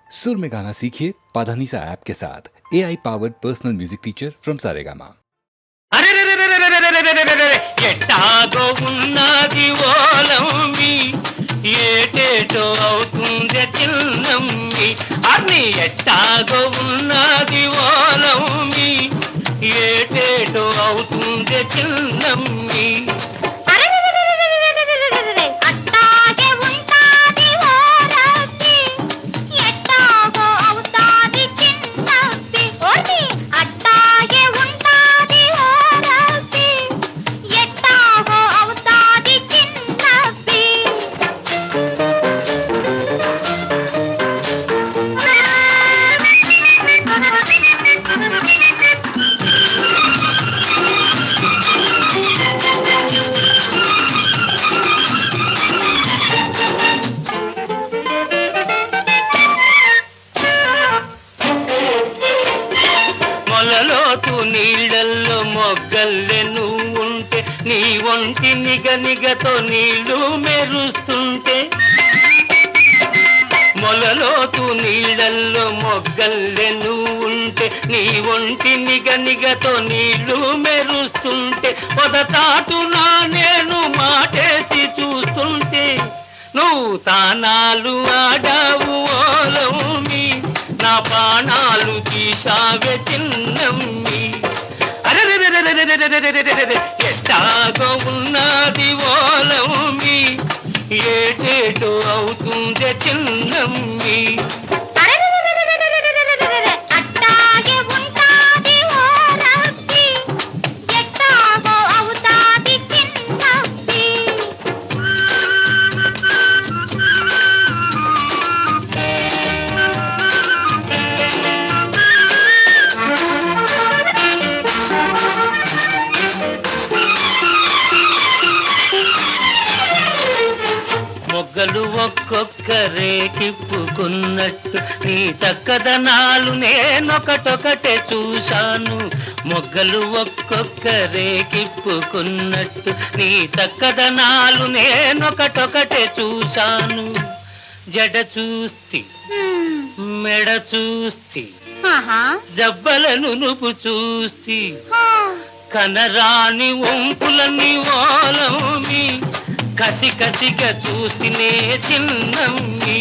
सुर में गाना सीखिए पाधानीसा ऐप के साथ AI powered personal music teacher from Saregama. ఎట్టాగో ఉన్నది ఓలమ్మి ఏటేటో అవుతుంది చిన్నమ్మి అన్ని ఎట్టాగో ఉన్నది ఓలమ్మి ఏటేటో అవుతుంది చిన్నమ్మి మొలలోతు నీళ్ళల్లో మొగ్గల్లే నువ్వుంటే నీ ఒంటి నిగనిగతో నీళ్లు మెరుస్తుంటే మొలలోతు నీళ్ళల్లో మొగ్గల్లే నువ్వుంటే నీ ఒంటి నిగనిగతో నీళ్లు మెరుస్తుంటే పొదతాటునా నేను మాటేసి చూస్తుంటే నువ్వు తానాలు ఆడావు ఓలమ్మి నా ప్రాణాలు తీశావే చిన్నమ్మి ఎట్టాగో ఉన్నది ఓలమ్మి ఏటేటో అవుతుంది చిన్నమ్మి మొగ్గలు ఒక్కొక్కరే కిప్పుకున్నట్టు నీ చక్కదనాలు నేనొకటొకటే చూశాను మొగ్గలు ఒక్కొక్కరే కిప్పుకున్నట్టు నీ చక్కదనాలు నేనొకటొకటే చూశాను జడ చూస్తి మెడ చూస్తి జబ్బలను నువ్వు చూస్తి కనరాని ఒంపులని ఓలమ్మి కసి కసిగా చూస్తేనే చిన్నమ్మి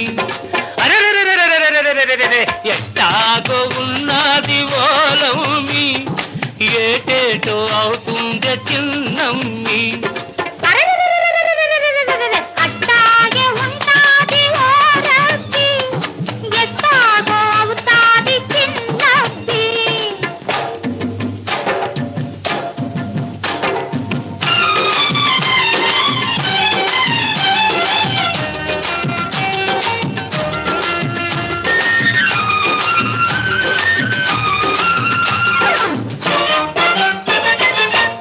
ఎట్టాగో ఉన్నది ఓలమ్మి ఏటేటో అవుతుంది చిన్నమ్మి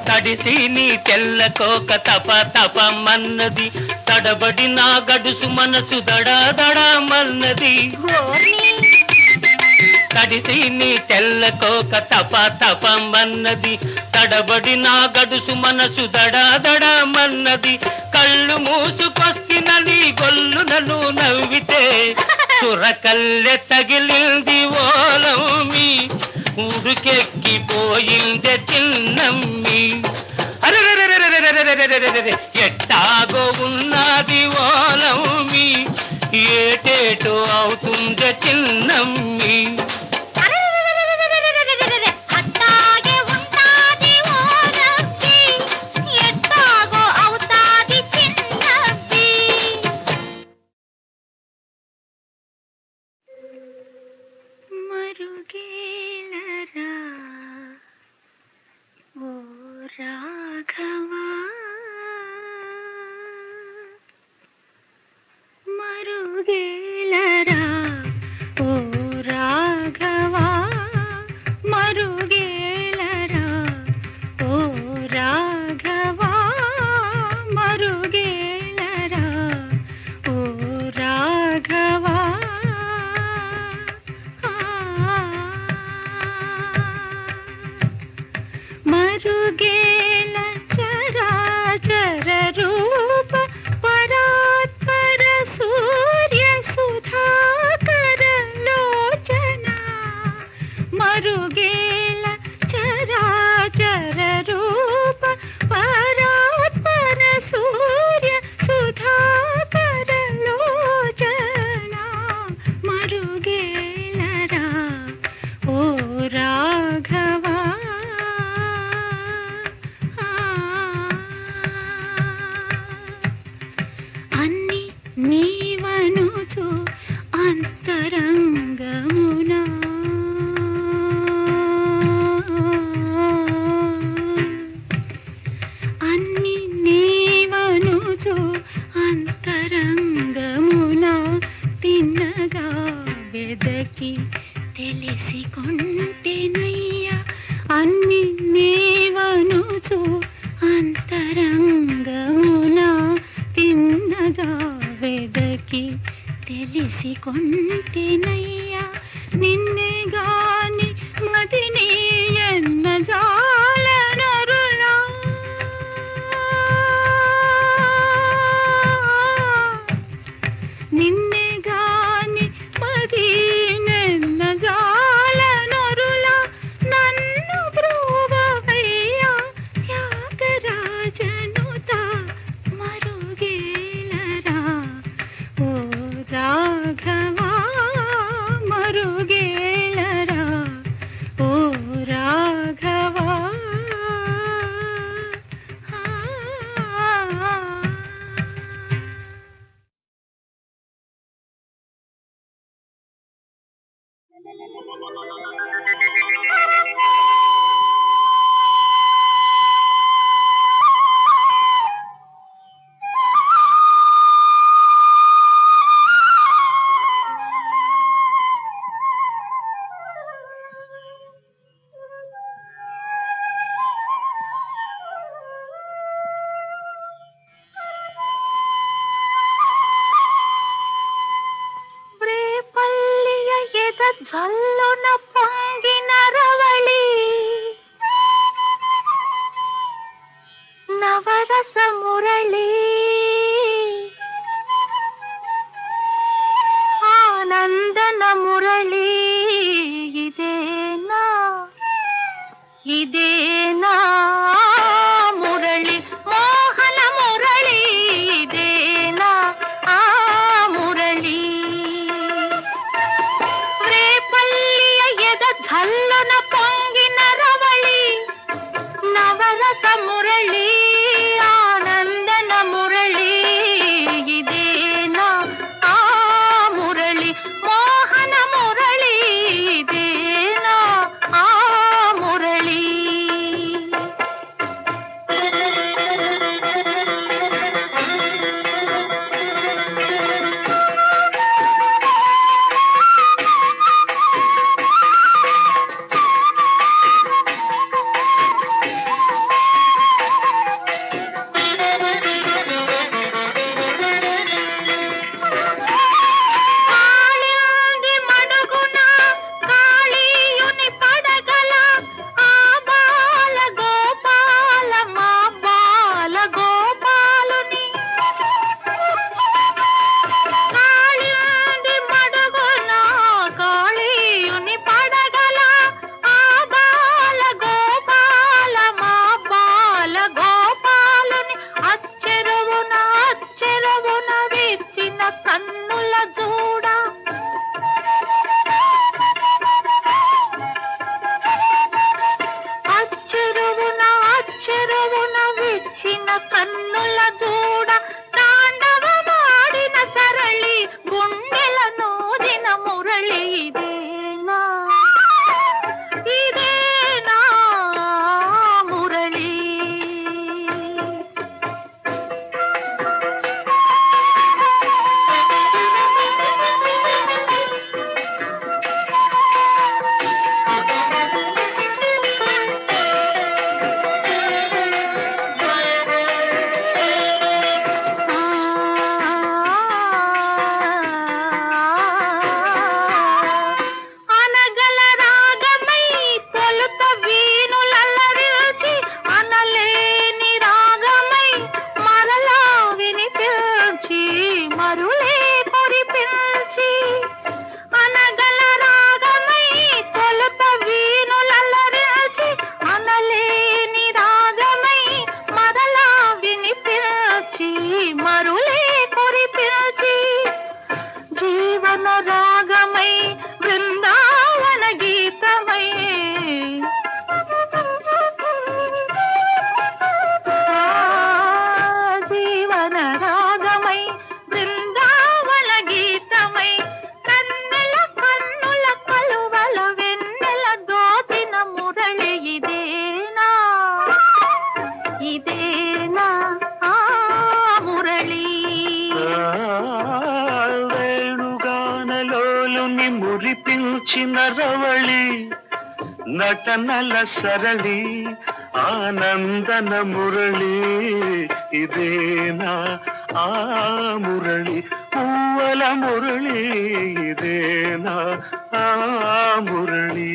తడిసి నీ తెల్లకోక తప తపమన్నది తడబడి నా గడుసు మనసు దడాదడమన్నది తడిసి నీ తెల్లకోక తప తపమన్నది తడబడి నా గడుసు మనసు దడాదడమన్నది కళ్ళు మూసుకొస్తిన నీ గొల్లునను నవ్వితే చురకల్లె తగిలింది ఓలమ్మి ఉడుకెక్కిపోయిందే చిన్నమ్మి ఎట్టాగో ఉన్నది ఓలమ్మి ఏటేటో అవుతుంది చిన్నమ్మి రాఘవా మరుగేలరా ఓ రాఘవా వెదకి తెలిసికొంటెనయ్యా అన్ని నీవనుచు అంతరంగమున తిన్నగా వెదకి తెలిసికొంటెనయ్యా నిన్నే గాని మదిని ఎన్న జాలనరులా నిన్నే గాని మదినెన్న జాలనరులా నన్ను బ్రోవయ్యా త్యాగరాజనుత మరుగేలరా ఓ రాఘవా మరుగేలరా ఓ రాఘవా రేపల్లియ ఎద జల్లున పొంగిన రవళి నవరస మురళి ఆనందన మురళి ఇదేనా ఇదేనా మురళి మోహన మురళి ఇదేనా ఆ మురళి రేపల్లియ ఎద జల్లున పొంగిన రవళి నవరస మురళి ఆనందన మురళి ఇదేనా ఆ మురళి మోహన మురళి ఇదేనా ఆ మురళి మురిపించిన రవళి నటనల సరళి ఆనందన మురళి ఇదేనా ఆ మురళి పూవల మురళి ఇదేనా ఆ మురళి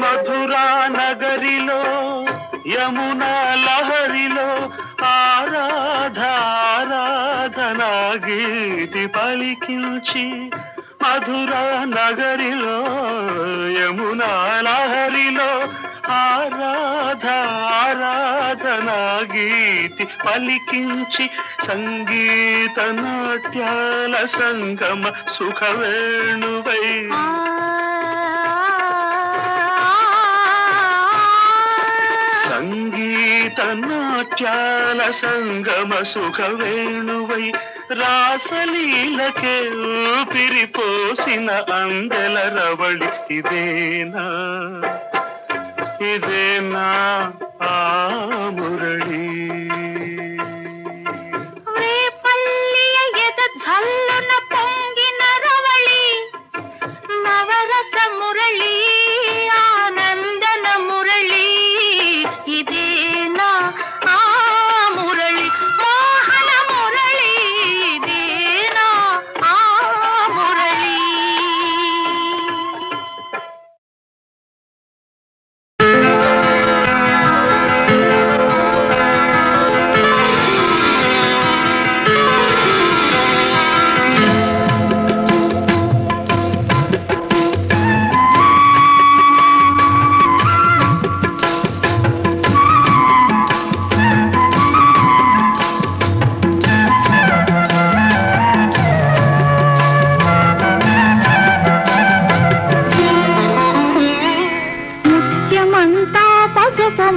మధురా నగరిలో యమునా లహరిలో ఆరాధనా గీతి పలికించి మధురా నగరిలో యమునా లహరిలో ఆరాధనా గీతి పలికించి సంగీత నాట్యాల సంగమ సుఖవేణువై సంగీత నాట్యాల సంగమ సుఖవేణువై రాసలీలకే ఊపిరిపోసిన అందెల రవళి ఇదేనా ఇదేనా ఆ మురళి ಝಲ್ಲನ ಪೊಂಗಿನ ರವಳಿ ನವರಸ ಮುರಳಿ ಆನಂದನ ಮುರಳಿ ಇದೇನಾ ಆ ಮುರಳಿ ಮೋಹನ ಮುರಳಿ ಇದೇನಾ ಆ ಮುರಳಿ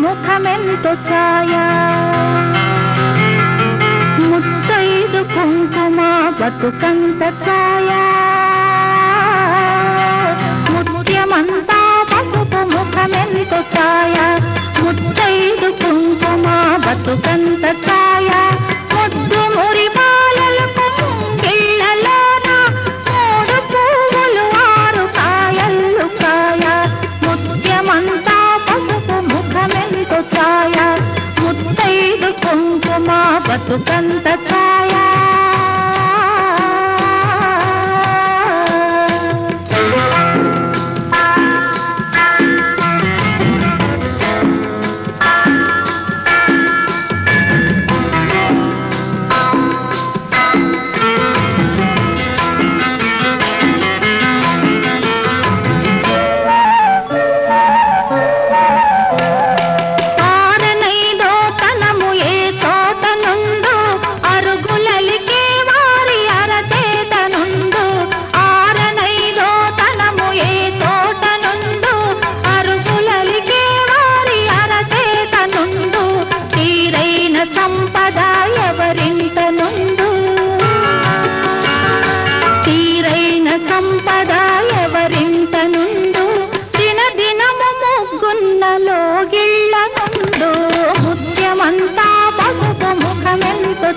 ముఖమెంతో ఛాయ ముత్తైదు కుంకుమ బతుకంత ఛాయ ముత్యమంతా పసుపు ముఖమెంతో ఛాయ ముత్తైదు కుంకుమ బతుకంత ఛాయ ముద్దు మురి బాలలకు ముంగిళ్ళలోన మూడు పువ్వులు ఆరు కాయలు కాయ ముత్యమంతా పసుపు ముఖమెంతో ఛాయ ముత్తైదు కుంకుమ బతుకంత ఛాయ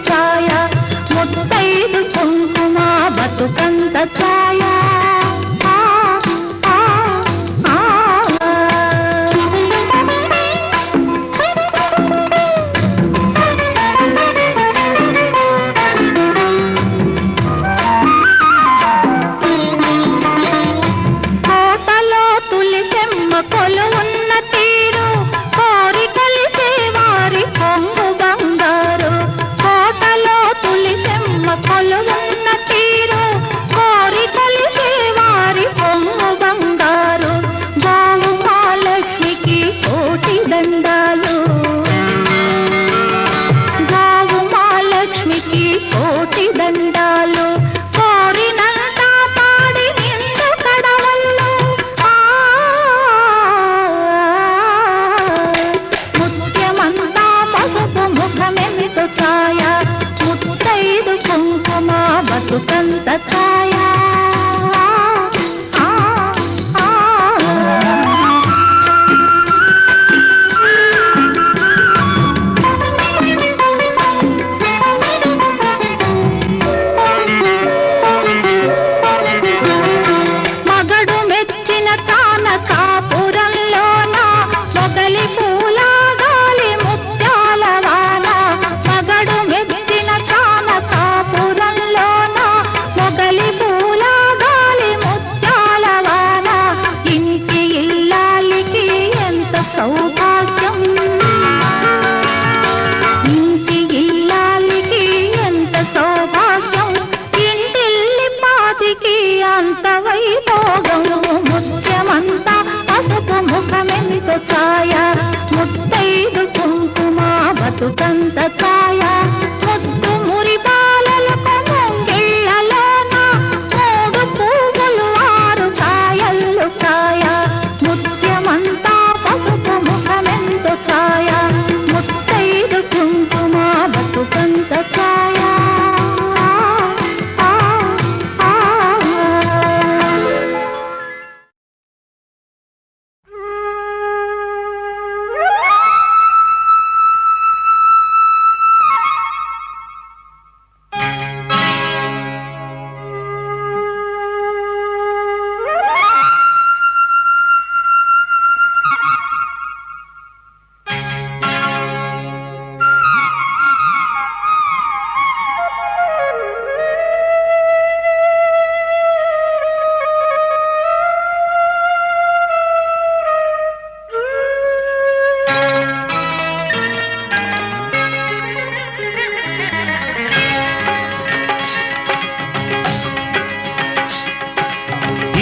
ఛాయ ముత్తైదు కుంకుమ బతుకంత ఛాయ కోటలో తులిసెమ్మ కొలువున్న తీరు కోరి కలిసే వారి కొంగు బంగారు కొలువున్న తీరు బతుకంత ఛాయ మగడు మెచ్చిన తాన కాపురంలోన మొగలి పూల గాలి ముత్యాల వాన మగడు మెచ్చిన తాన కాపురంలోన మొగలి పూల గాలి ముత్యాల వాన ఇంటి ఇల్లాలికి ఎంత సౌభాగ్యం ఇంటి ఇల్లాలికి ఎంత సౌభాగ్యం ఇంటిల్లి పాతికి అంత వైభోగం ముత్యమంతా పసుపు ముఖమెంతో ఛాయ ముత్తైదు కుంకుమ బతుకంత ఛాయ ముద్దు మురి బాలలకు ముంగిళ్ళలోన మూడు పువ్వులు ఆరు కాయలు ఛాయ ముత్యమంతా పసుపు ముఖమెంతో ఛాయ ముత్తైదు కుంకుమ బతుకంత ఛాయ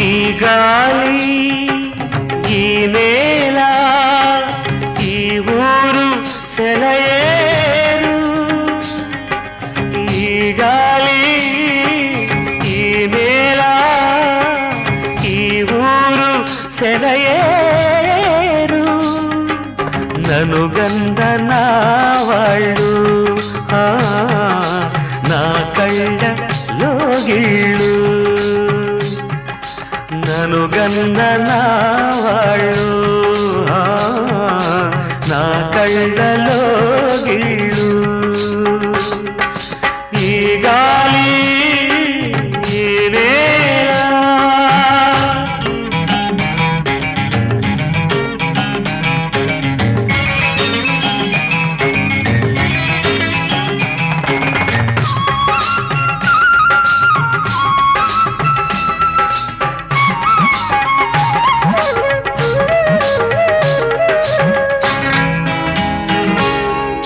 ఈ గాలి ఈ నేల ఈ ఊరు సెలయేరు ఈ గాలి ఈ నేల ఈ ఊరు సెలయేరు నన్ను గందనా వాళ్ళు నా కళ్ళలో గిళ్ళు నన్ను గందనా వాళ్ళు నా కళ్ళలో గిళ్ళు ఈ గాలి ఈ నేల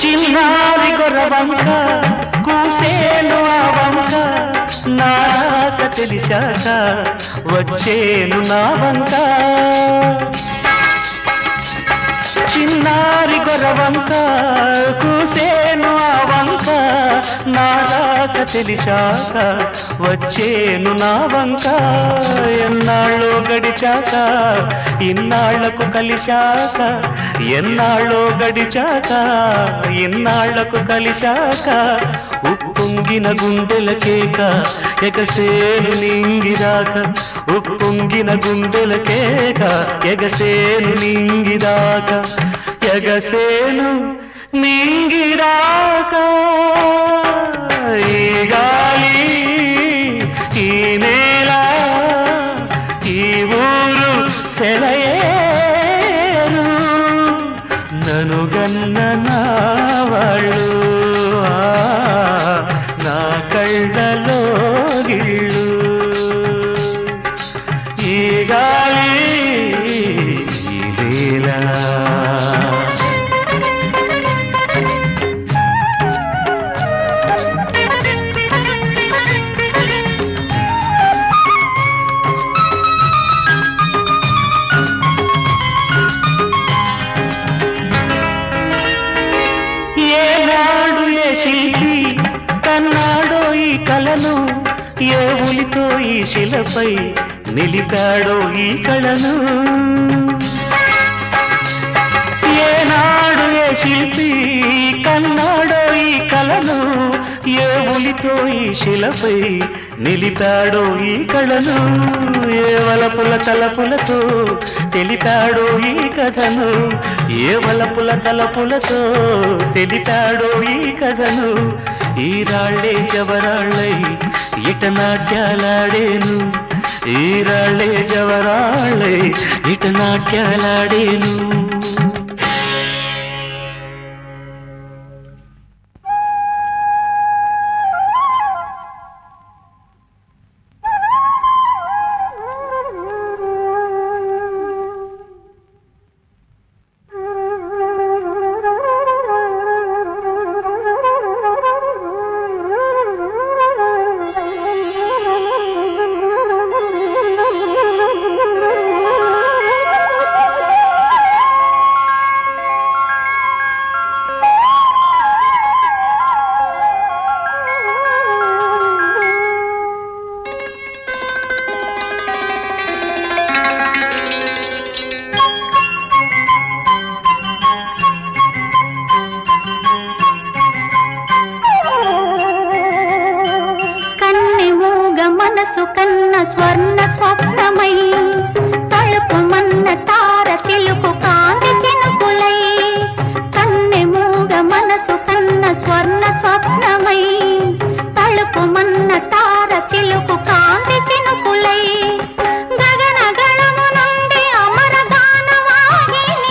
చిన్నారి గొర్రవంక కూసేను ఆ వంక నా రాక తెలిసాక వచ్చేను నా వంక చిన్నారి గొర్రవంక కూసేను ఆ వంక నా రాక తెలిసాక వచ్చేను నా వంక ఎన్నాళ్ళో గడిచాక ఇన్నాళ్లకు కలిశాక ఎన్నాళ్ళో గడిచాక ఇన్నాళ్లకు కలిశాక ఉప్పొంగిన గుండెల కేక ఎగసేను నింగిరాక ఉప్పొంగిన గుండెల కేక ఎగసేను నింగిరాక ఎగసేను నింగిరాక ఈ గాలి ఈ నేల ఈ ఊరు సెలయేరు నన్ను గన్ననా వాళ్ళు నా కళ్ళలో గిళ్ళు ఈ గాలి ఈ నేల శిల్పి కన్నాడో ఈ కళను ఏ ఉలితో ఈ శిలపై నిలిపాడో ఈ కళను ఏనాడు ఏ శిల్పి కన్నాడో ఈ కళను ఏ ఉలితో ఈ శిలపై నిలిపాడో ఈ కళను ఏ వలపుల తలపులతో తెలిపాడో ఈ కథను ఏ వలపుల తలపులతో తెలిపాడో ఈ కథను ఈ రాళ్ళే జవరాళ్ళై ఇట నాట్యాలాడేను ఈ రాళ్ళే జవరాళ్ళై ఇట నాట్యాలాడేను మనసు కన్న స్వర్ణ స్వప్నమై తలుపు మన్న తార చిలుకు కాంతి చినుకులై కన్నె మూగ మనసు కన్న స్వర్ణ స్వప్నమై తలుపు మన్న తార చిలుకు కాంతి చినుకులై గగన గణము నుండి అమర గానవాహిని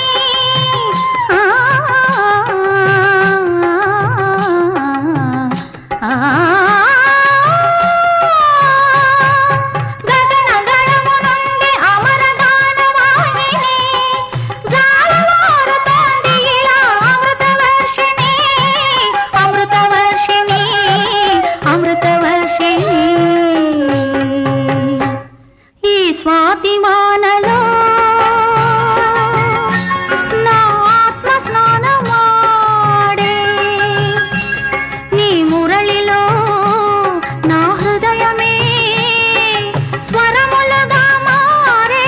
స్వాతిమానలో నా ఆత్మ స్నానమాడే నీ మురళిలో నా హృదయమే స్వరములుగా మారే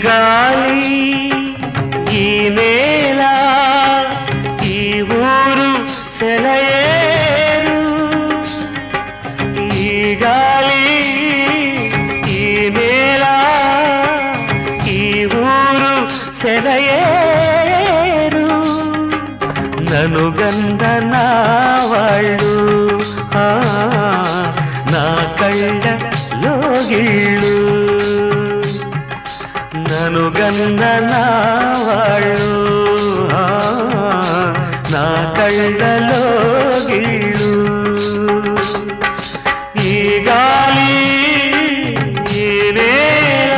గాలి ఈ నేల ఈ ఊరు సెలయేరు ఈ గాలి ఈ నేల ఈ ఊరు సెలయేరు నన్ను గంధ నా వాళ్ళు నా కళ్ళ లోగిళ్ళు నన్ను గన్న నా వాళ్ళు నా కళ్ళలో గిళ్ళు ఈ గాలి ఈ నేల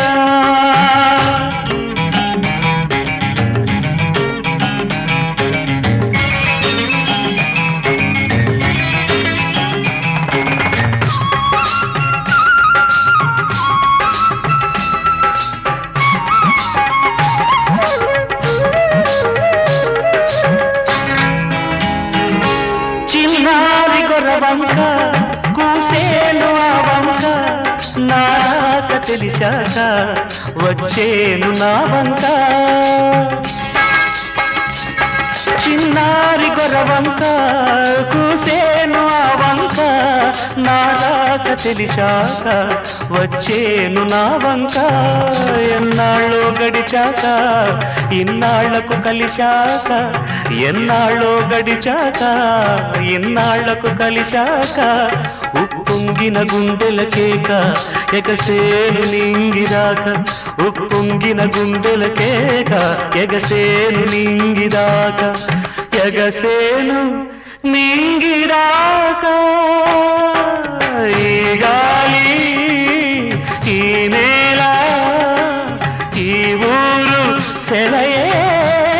గొరవంక కూసేను ఆ వంక నాక తెలిసాక వచ్చేను నా వంక చిన్నారి గొరవంక కూసేను ఆ వంక నాక తెలిసాక వచ్చేను నా వంక ఎన్నాళ్ళో గడిచాక ఇన్నాళ్లకు కలిశాక ఎన్నాళ్ళో గడిచాక ఇన్నాళ్లకు కలిశాక ఉప్పొంగిన గుండెల కేక ఎగసేను నింగిరాక ఉప్పొంగిన గుండెల కేక ఎగసేను నింగిరాక ఎగసేను నింగిరాక ఈ గాలి ఈ నేల ఈ ఊరు సెలయేరు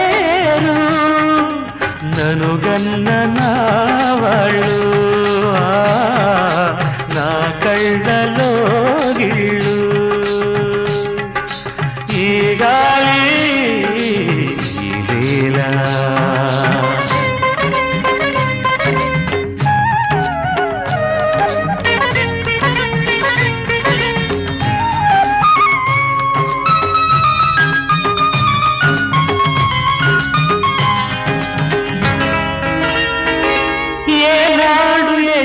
ననుగన్న నా వాళ్ళు నా కళ్ళలో గిళ్ళు ఈ గాలి ఈ నేల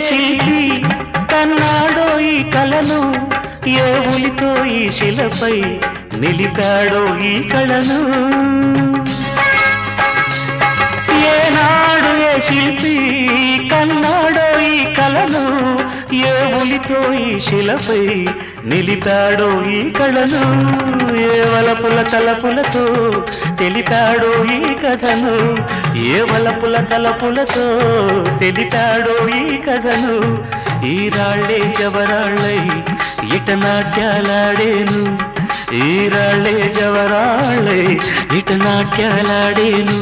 శిల్పి కన్నాడో ఈ కళను ఏ ఉలితో ఈ శిలపై నిలిపాడో ఈ కళను ఏనాడు ఏ శిల్పి కన్నాడో ఈ కళను ఏ ఉలితో ఈ శిలపై నిలిపాడో ఈ కళను ఏ వలపుల తలపులతో తెలిపాడో ఈ కథను ఏ వలపుల తలపులతో తెలిపాడో ఈ కథను ఈ రాళ్ళే జవరాళ్ళై ఇట నాట్యాలాడేను ఈ రాళ్ళే జవరాళ్ళై ఇట నాట్యాలాడేను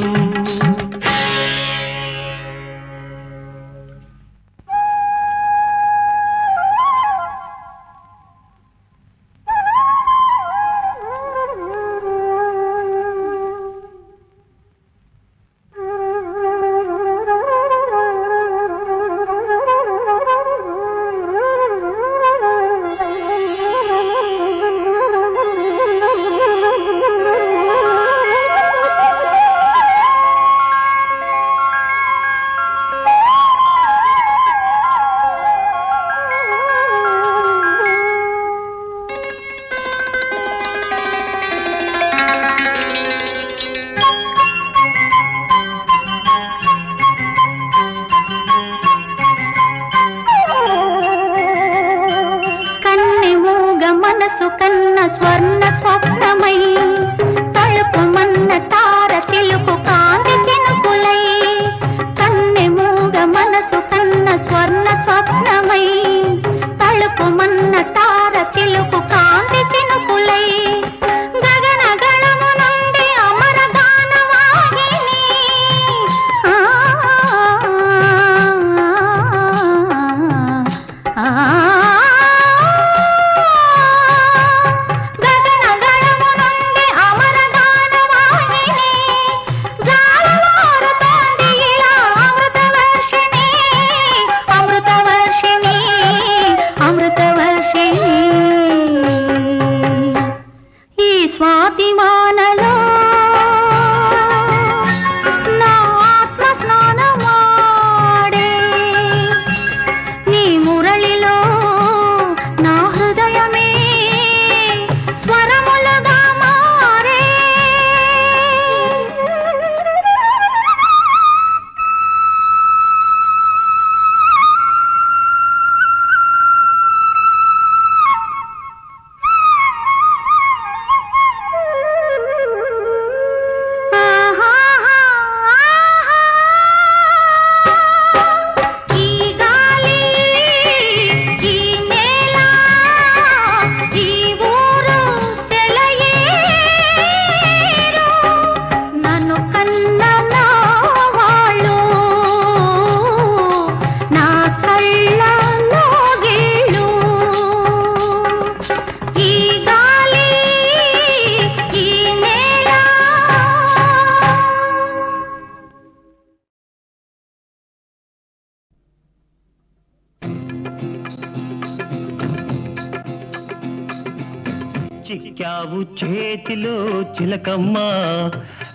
చిక్కావు చేతిలో చిలకమ్మ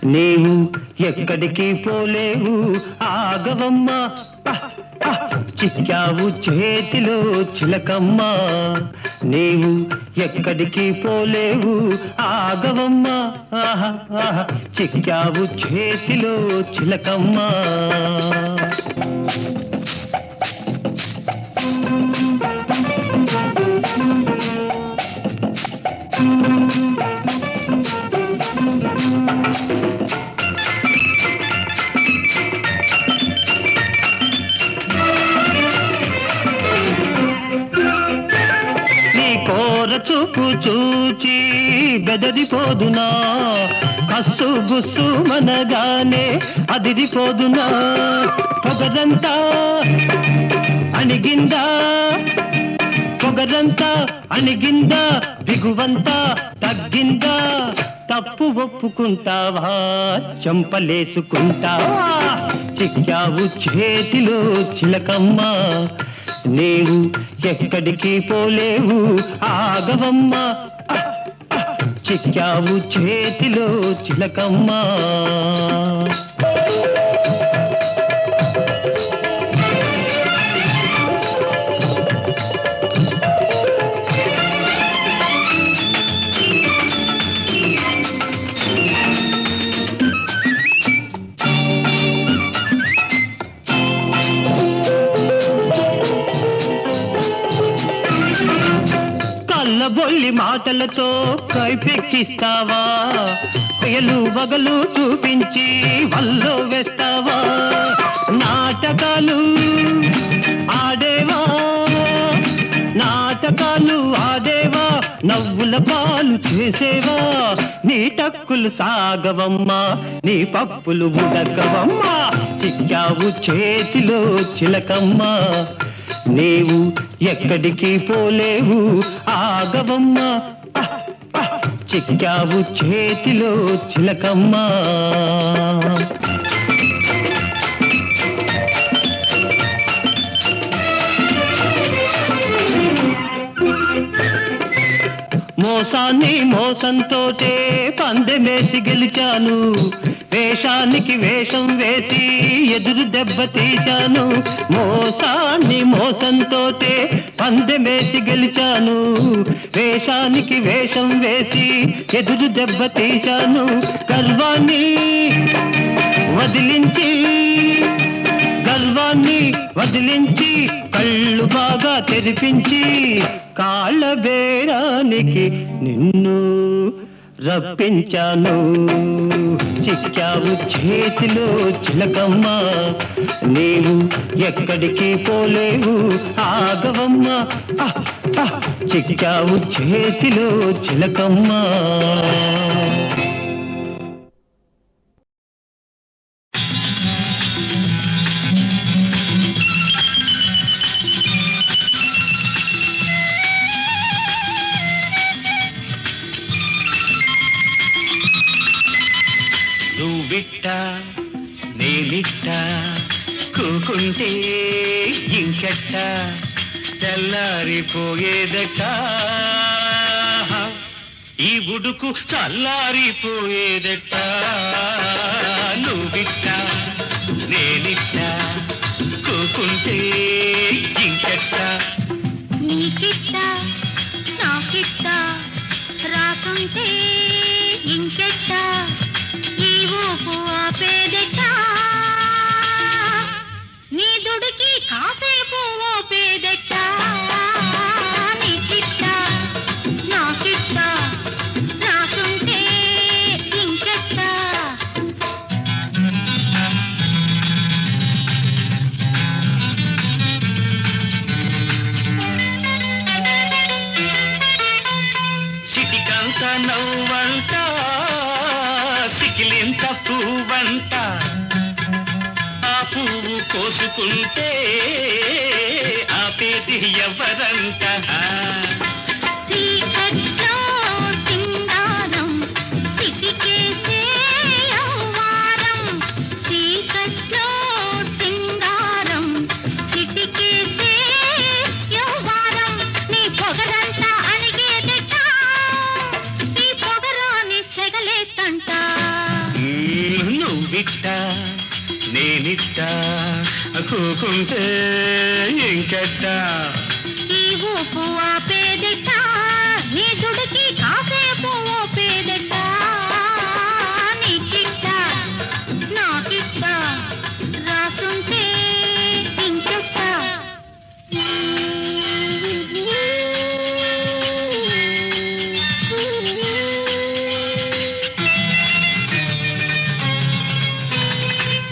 నీవు ఎక్కడికి పోలేవు ఆగవమ్మ చిక్కావు చేతిలో చిలకమ్మ నీవు ఎక్కడికి పోలేవు ఆగవమ్మ చిక్కావు చేతిలో చిలకమ్మ చూపు చూచి బెదరిపోదునా కస్సు గుస్సు మనగానే అదిరిపోదునా పొగరంతా అణిగిందా పొగరంతా అణిగిందా దిగువంతా తగ్గిందా తప్పు ఒప్పుకుంటావా చంపలేసుకుంటావా చిక్కావు చేతిలో చిలకమ్మ నీవు ఎక్కడికి పోలేవు ఆగవమ్మ చిక్కావు చేతిలో చిలకమ్మ బొల్లి మాటలతో కైపెక్కిస్తావా పేలు వగలు చూపించి వల్లో వేస్తావా నాటకాలు ఆడేవా నాటకాలు ఆడేవా నవ్వుల పాలు చేసేవా నీ టక్కులు సాగవమ్మా నీ పప్పులు ఉడకవమ్మా చిక్కావు చేతిలో చిలకమ్మ నీవు ఎక్కడికి పోలేవు ఆగవమ్మ చిక్కావు చేతిలో చిలకమ్మ మోసాన్ని మోసంతోటే పందెమేసి గెలిచాను వేషానికి వేషం వేసి ఎదురు దెబ్బ తీశాను మోసాన్ని మోసంతోటే పందెమేసి గెలిచాను వేషానికి వేషం వేసి ఎదురు దెబ్బ తీశాను గర్వాన్ని వదిలించి కళ్ళు బాగా తెరిపించి కాళ్ళ బేరానికి నిన్ను రప్పించాను చిక్కావు చేతిలో చిలకమ్మ నీవు ఎక్కడికి పోలేవు ఆగవమ్మ చిక్కావు చేతిలో చిలకమ్మ నువ్విట్ట నేనిట్ట కూకుంటే ఇంకెట్ట తెల్లారిపోయేదట ఈ ఉడుకు చల్లారిపోయేదట నువ్విట్ట నేనిట్ట కూకుంటే ఇంకెట్ట నీకిట్ట నాకిట్ట రాకుంటే ఇంకెట్ట ఈ ఊపు ఆపేదట నీ దుడికి కాసేపు ఓపేదట నీకిట్ట నాకిట్ట రాకుంటే ఇంకెట్ట సిటికంత నవ్వంట సికిలింత పువ్వంట ఆ పువ్వు కోసుకుంటే ఆపేది ఎవరంట చీకట్లో సింగారం సిటికేసే యవ్వారం చీకట్లో సింగారం సిటికేసే యవ్వారం నీ పొగరంతా అణిగేదట నేనిట్ట కూకుంటే ఇంకెట్ట ఈ ఊపు ఆపేదెట్ట నీ దుడికి కాసేపు ఓపేదెట్ట నీకిట్ట నాకిట్ట రాసుంటే ఇంకెట్ట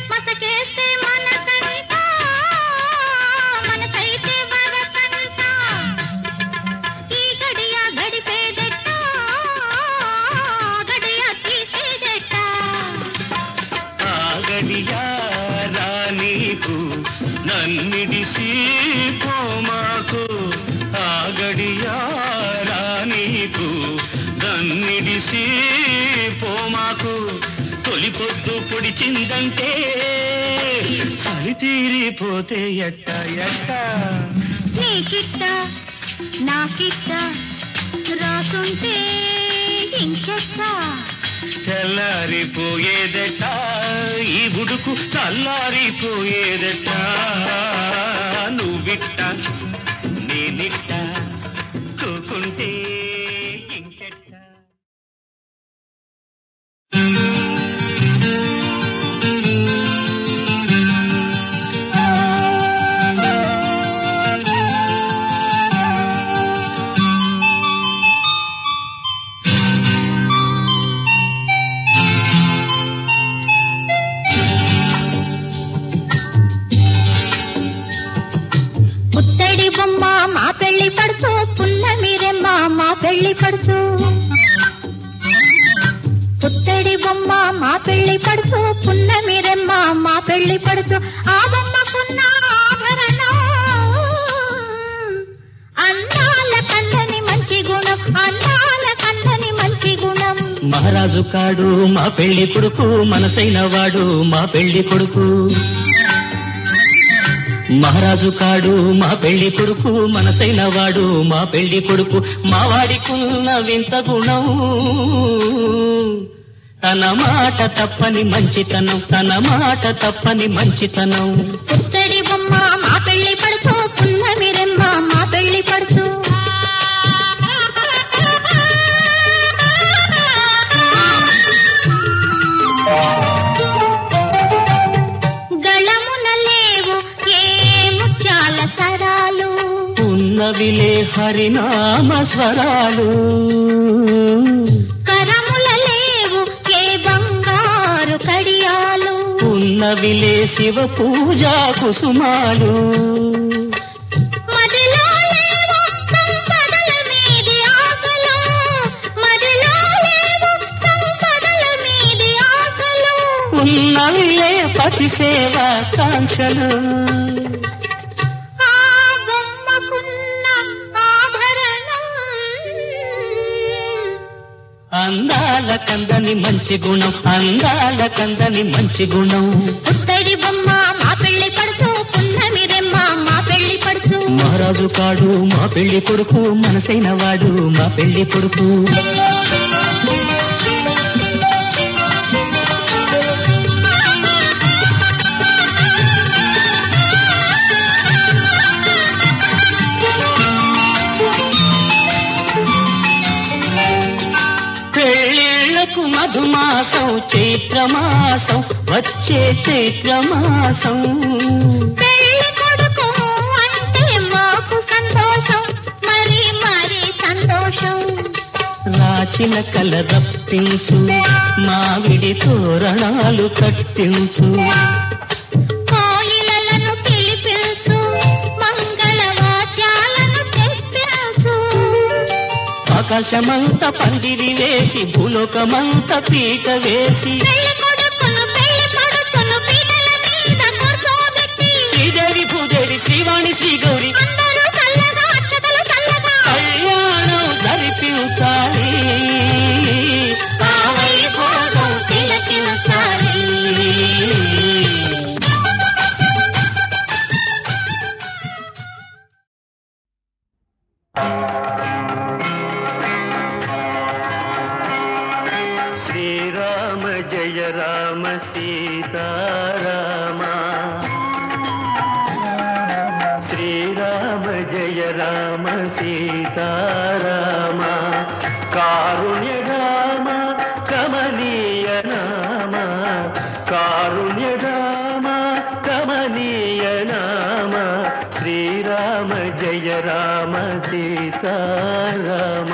మతకేస్తే మనకంట మనసైతే వరకంట ఈ గడియ గడిపేదెట్ట గడియ తీసేదెట్ట ఆ గడియారా నీకు నన్నిడిసి పోమాకు ఆ గడియారా నీకు నన్నిడిసి పోమాకు తొలి పొద్దు పొడిచిందంటే చలి తీరిపోతే ఎట్ట ఎట్ట నీకిట్ట నాకిట్ట రాసుంటే ఇంకెట్ట తెల్లారిపోయేదట ఈ బుడుకు చల్లారిపోయేదట నువ్విట్ట నేనిట్ట కూకుంటే ఇంకెట్ట పుత్తడి బొమ్మ మా పెళ్లి పడుచు పున్నమిరెమ్మ మా పెళ్లి పడుచు పుత్తడి బొమ్మ మా పెళ్లి పడుచు పున్నమిరెమ్మ మా పెళ్లి పడుచు ఆ బొమ్మకున్న ఆభరణం అందాల కందని మంచి గుణం అందాల కందని మంచి గుణం మహారాజు కాడు మా పెళ్లి కొడుకు మనసైన వాడు మా పెళ్లి కొడుకు మహారాజు కాడు మా పెళ్లి కొడుకు మనసైన వాడు మా పెళ్లి కొడుకు మా వాడికున్న వింత గుణం తన మాట తప్పని మంచితనం తన మాట తప్పని మంచితనం పుత్తడి బొమ్మ మా పెళ్లి పడుచు పున్నమిరెమ్మ మా పెళ్లి పడుచు గళమున లేవు ఏ ముత్యాల సరాలు ఉన్నవిలే హరినామ స్వరాలు కరముల లేవు ఏ బంగారు కడియాలు ఉన్నవిలే శివ పూజా కుసుమాలు మదిలో లేవు సంపదల మీది ఆశలు మదిలో లేవు సంపదల మీది ఆశలు ఉన్నవిలే పతి సేవా కాంక్షలు ఆ బొమ్మకున్న ఆభరణం అందాల కందని మంచి గుణం అందాల కందని మంచి గుణం పుత్తడి బొమ్మ మా పెళ్లి పడుచు పున్నమిరెమ్మ మా పెళ్లి పడుచు మహారాజు కాడు మా పెళ్లి కొడుకు మనసైన వాడు మా పెళ్లి కొడుకు పెళ్ళిళ్ళకు మధుమాసం చైత్రమాసం వచ్చే చైత్రమాసం పెళ్లి కొడుకు అంటే మాకు సంతోషం మరి మరి సంతోషం రాచిన కల రప్పించు మావిడి తోరణాలు కట్టించు కోయిలలను పిలిపించు మంగళ వాద్యాలను తెప్పించు ఆకాశమంత పందిరి వేసి భూలోకమంత పీక వేసి పెళ్లి కొడుకును పెళ్లి పడుచును పీటల మీద కూర్చోబెట్టి శ్రీదేవి భూదేవి శ్రీవాణి శ్రీగౌరి అందరూ చల్లగా అక్షతలు చల్లగా కళ్యాణం జరిపించాలి ఆ వైభోగం తిలకించాలి శ్రీరామ జయ రామ సీతారామ శ్రీరామ జయ రామ సీతారామ కారుణ్య రామ కమనీయ నామ కారుణ్య రామ కమనీయ నామ శ్రీరామ జయ రామ సీతారామ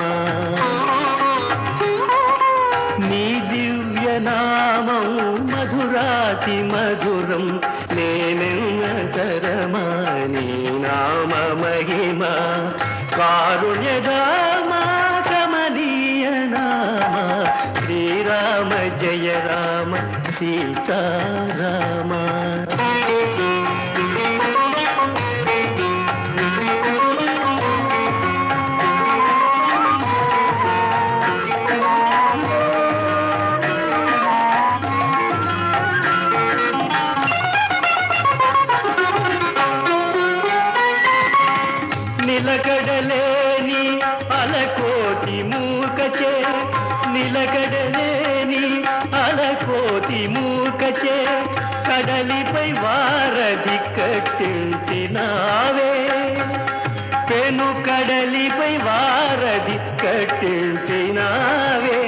నీ దివ్య నామం మధురాతి మధురం నేనెన్నతరమా నీ నామ మహిమ కారుణ్య రామ కమనీయ నామ శ్రీరామ జయ రామ సీతారామ నిలకడలేని అలకోటి మూకచే నిలకడలేని అలకోటి మూకచే కడలిపై వారధి కట్టించినావే పెను కడలిపై వారధి కట్టించినావే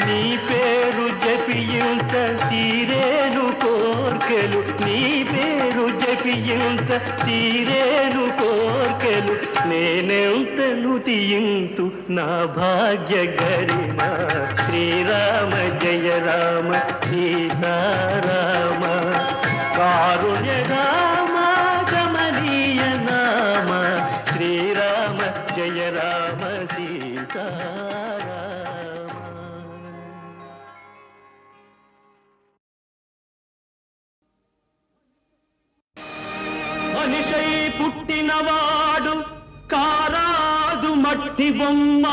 నీ పేరు జపించ తీరేను కోర్కెలు నీ పేరు జపించ తీరేను కోర్కెలు నేనెంతను తీయింతు నా భాగ్య గరిమ శ్రీరామ జయ రామ సీతారామ కారుణ్య రామ కమనీయ నామ శ్రీరామ జయ రామ సీతారామ మనిషై పుట్టినవాడు కారాదు మట్టి బొమ్మ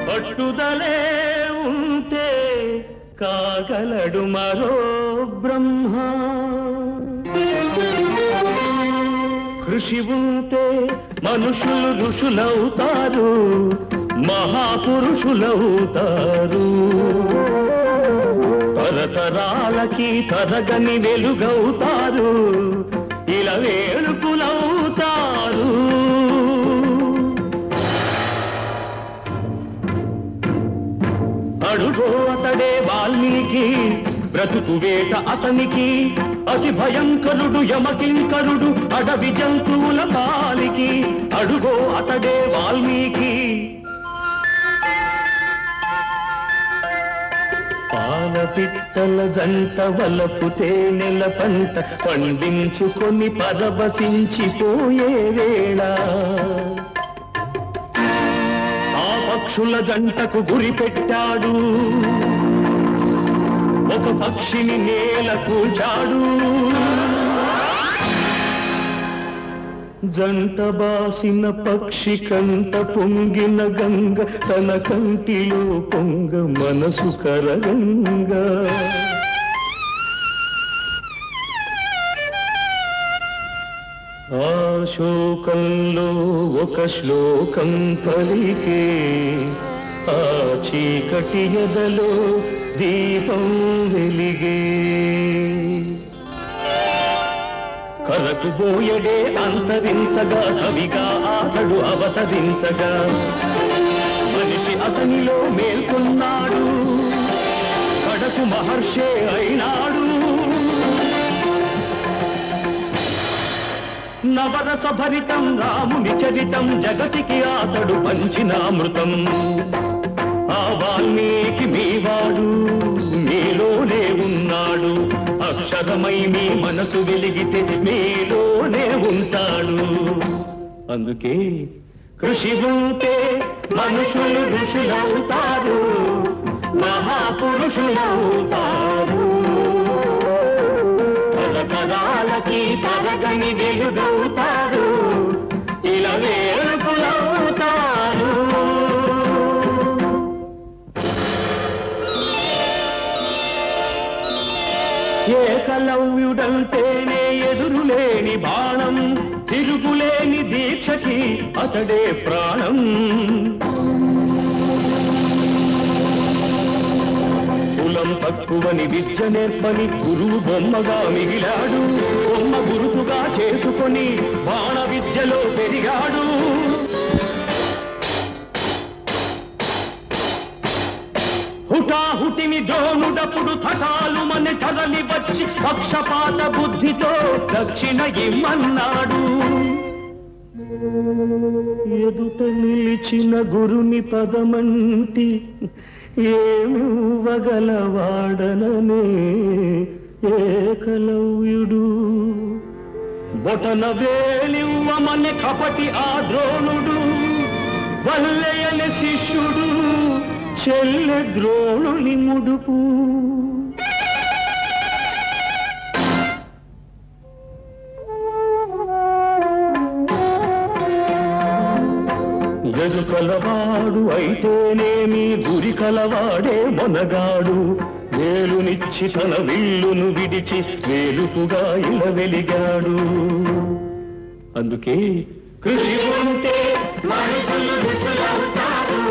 పట్టుదలే ఉంటే కాగలడు మరో బ్రహ్మ కృషి ఉంటే మనుషులు ఋషులవుతారు మహాపురుషులవుతారు తరతరాలకి తరగని వెలుగవుతారు ఇలా వేడుకులవుతారు అడుగో అతడే వాల్మీకి బ్రతుకు వేట అతనికి అతి భయంకరుడు యమకింకరుడు అడవి జంతువుల పాలికి అడుగో అతడే వాల్మీకి పాలపిట్టల జంట వలపు తేనెల పంట పండించుకొని పరవశించిపోయే వేళ ఆ పక్షుల జంటకు గురి పెట్టాడు ఒక పక్షిని నేల కూల్చాడు జంట బాసిన పక్షి కంట పొంగిన గంగ తన కంటిలో పొంగ మనసు కరగంగ ఆ శోకంలో ఒక శ్లోకం పలికే ఆ చీకటి ఎదలో దీపం వెలిగే కరకుబోయడే అంతరించగా కవిగా అతడు అవతరించగా మనిషి అతనిలో మేల్కొన్నాడు కడకు మహర్షే అయినాడు నవరస భరితం రాముని చరితం జగతికి అతడు పంచినామృతం ఆ వాల్మీకి మీవాడు మీలోనే ఉన్నాడు అక్షరమై మీ మనసు వెలిగితే మీలోనే ఉంటాడు అందుకే కృషి ఉంటే మనుషులు ఋషులవుతారు మహాపురుషులవుతారు తరతరాలకి తరగని వెలుగవుతారు ఇలా వేడుకులవుతారు ఏకలవ్యుడంటేనే ఎదురులేని బాణం తిరుగులేని దీక్షకి అతడే ప్రాణం కులం తక్కువని విద్య నేర్పని గురువు బొమ్మగా మిగిలాడు. బొమ్మ గురుతుగా చేసుకొని బాణ విద్యలో పెరిగాడు. హుటాహుటిని ద్రోణుడప్పుడు థటాలు మన తరలి వచ్చి పక్షపాత బుద్ధితో దక్షిణ ఇమ్మన్నాడు. ఎదుట నిలిచిన గురుని పదమంటి ఏమివ్వగలవాడననే ఏకలవ్యుడు. బొటన వేలివ్వమని కపటి ఆ ద్రోణుడు, వల్లెయని శిష్యుడు చెల్లె ద్రోణుని ముడుపు. ఎదు కలవాడు అయితేనేమి గురి కలవాడే మొనగాడు. వేలునిచ్చి తన విల్లును విడిచి వేలుపుగా ఇలా వెలిగాడు. అందుకే కృషి ఉంటే మనుషులు ఋషులవుతారు,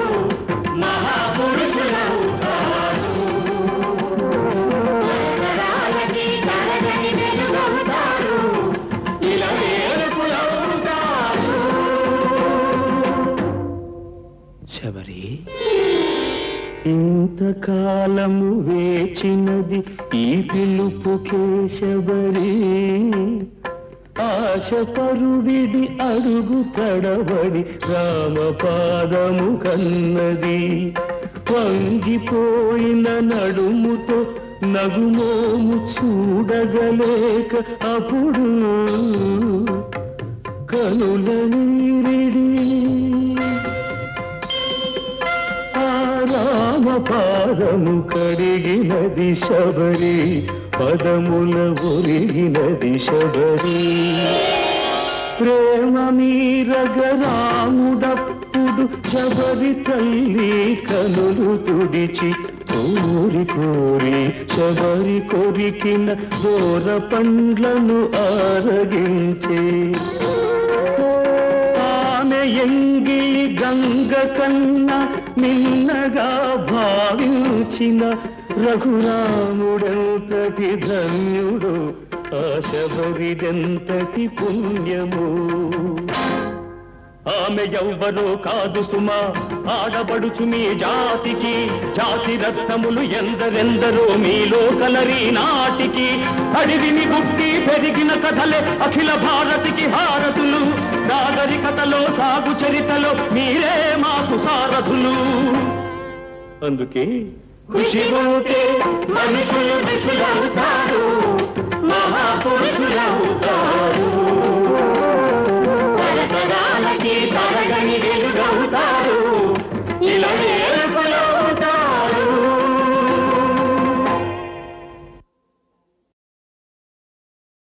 మహాపురుషులవుతారు. ఇలా వేలుపులవుతారు. శబరి, ఇంతకాలము వేచినది ఈ పిలుపుకే శబరి. ఆశపరుడిది అడుగు తడబడి రామపాదము కన్నది. వంగిపోయిన నడుముతో నగుమోము చూడగలేక అప్పుడు కనుల నీరిడి. రామపాదము కడిగినది శబరి, పదముల ఒరిగినది శబరి. ప్రేమ మీరగ రాముడప్పుడు శబరి తల్లి కనులు తుడిచి కోరి కోరి శబరి కొరికిన దూర పండ్లను ఆరగించే. ఎంగి గంగ కన్నా నిన్నగా భావించిన రఘురాముడెంతటి ధన్యుడు, ఆ శబరిదెంతటి పుణ్యము. ఆమె ఎవ్వరో కాదు సుమా, ఆడబడుచు మీ జాతికి. జాతి రత్నములు ఎందరెందరో మీలో కలరి నాటికి. అడివిని గుట్టి పెరిగిన కథలే అఖిల భారతికి హారతులు. నాగరికతలో సాగు చరితలో మీరే మాకు సారథులు. అందుకే కృషి ఉంటే మనుషులు ఋషులవుతారు.